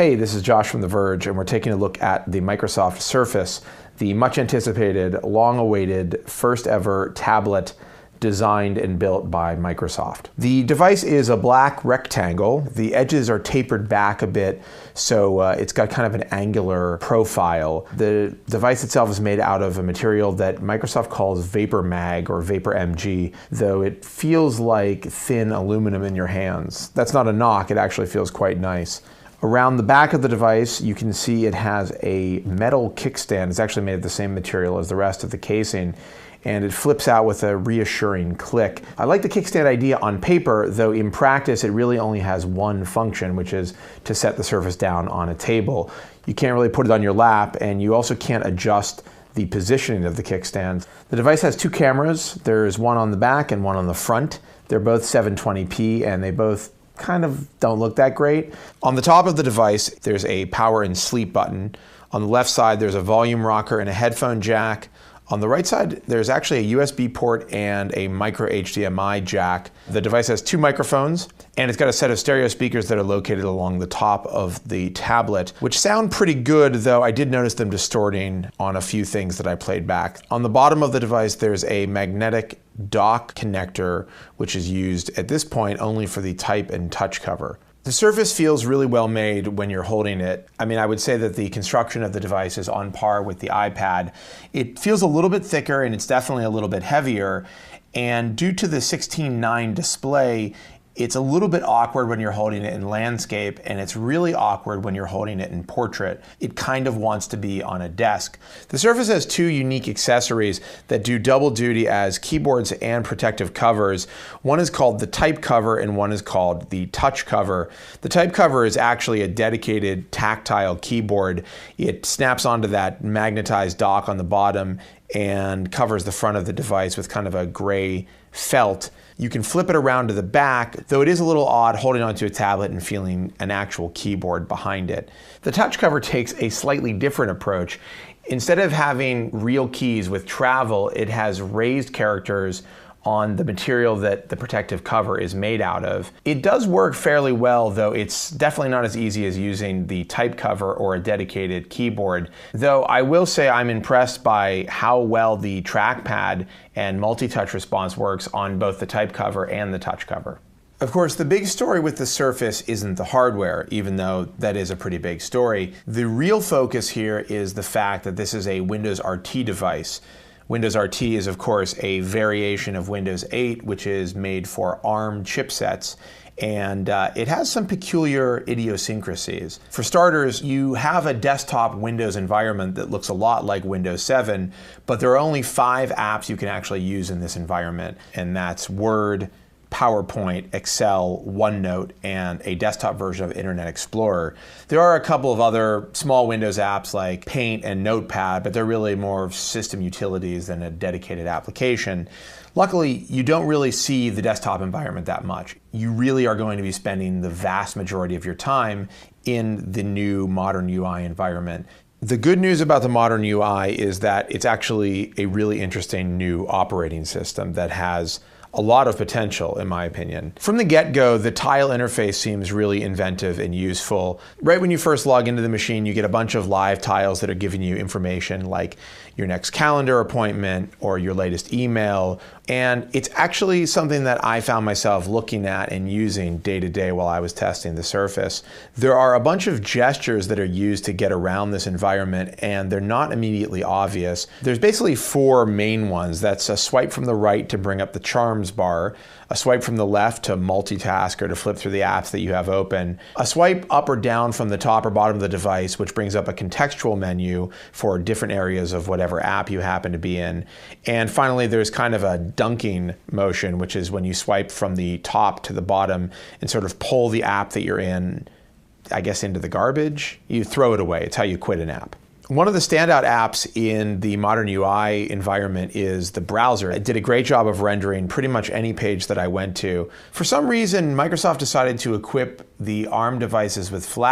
Hey, this is Josh from The Verge, and we're taking a look at the Microsoft Surface, the much anticipated, long-awaited, first ever tablet designed and built by Microsoft. The device is a black rectangle. The edges are tapered back a bit, so it's got kind of an angular profile. The device itself is made out of a material that Microsoft calls Vapor Mag or Vapor MG, though it feels like thin aluminum in your hands. That's not a knock, it actually feels quite nice. Around the back of the device, you can see it has a metal kickstand. It's actually made of the same material as the rest of the casing, and it flips out with a reassuring click. I like the kickstand idea on paper, though in practice it really only has one function, which is to set the Surface down on a table. You can't really put it on your lap, and you also can't adjust the positioning of the kickstand. The device has two cameras. There's one on the back and one on the front. They're both 720p, and they both kind of don't look that great. On the top of the device, there's a power and sleep button. On the left side, there's a volume rocker and a headphone jack. On the right side, there's actually a USB port and a micro HDMI jack. The device has two microphones, and it's got a set of stereo speakers that are located along the top of the tablet, which sound pretty good, though I did notice them distorting on a few things that I played back. On the bottom of the device, there's a magnetic dock connector, which is used at this point only for the type and touch cover. The Surface feels really well made when you're holding it. I mean, I would say that the construction of the device is on par with the iPad. It feels a little bit thicker and it's definitely a little bit heavier. And due to the 16:9 display, it's a little bit awkward when you're holding it in landscape, and it's really awkward when you're holding it in portrait. It kind of wants to be on a desk. The Surface has two unique accessories that do double duty as keyboards and protective covers. One is called the type cover and one is called the touch cover. The type cover is actually a dedicated tactile keyboard. It snaps onto that magnetized dock on the bottom and covers the front of the device with kind of a gray felt. You can flip it around to the back, though it is a little odd holding onto a tablet and feeling an actual keyboard behind it. The touch cover takes a slightly different approach. Instead of having real keys with travel, it has raised characters on the material that the protective cover is made out of. It does work fairly well, though it's definitely not as easy as using the type cover or a dedicated keyboard. Though I will say I'm impressed by how well the trackpad and multi-touch response works on both the type cover and the touch cover. Of course, the big story with the Surface isn't the hardware, even though that is a pretty big story. The real focus here is the fact that this is a Windows RT device. Windows RT is, of course, a variation of Windows 8, which is made for ARM chipsets, and it has some peculiar idiosyncrasies. For starters, you have a desktop Windows environment that looks a lot like Windows 7, but there are only 5 apps you can actually use in this environment, and that's Word, PowerPoint, Excel, OneNote, and a desktop version of Internet Explorer. There are a couple of other small Windows apps like Paint and Notepad, but they're really more system utilities than a dedicated application. Luckily, you don't really see the desktop environment that much. You really are going to be spending the vast majority of your time in the new modern UI environment. The good news about the modern UI is that it's actually a really interesting new operating system that has a lot of potential, in my opinion. From the get-go, the tile interface seems really inventive and useful. Right when you first log into the machine, you get a bunch of live tiles that are giving you information like your next calendar appointment or your latest email. And it's actually something that I found myself looking at and using day to day while I was testing the Surface. There are a bunch of gestures that are used to get around this environment, and they're not immediately obvious. There's basically 4 main ones. That's a swipe from the right to bring up the charms bar, a swipe from the left to multitask or to flip through the apps that you have open, a swipe up or down from the top or bottom of the device, which brings up a contextual menu for different areas of whatever app you happen to be in. And finally, there's kind of a dunking motion, which is when you swipe from the top to the bottom and sort of pull the app that you're in, I guess, into the garbage. You throw it away. It's how you quit an app. One of the standout apps in the modern UI environment is the browser. It did a great job of rendering pretty much any page that I went to. For some reason, Microsoft decided to equip the ARM devices with Flash.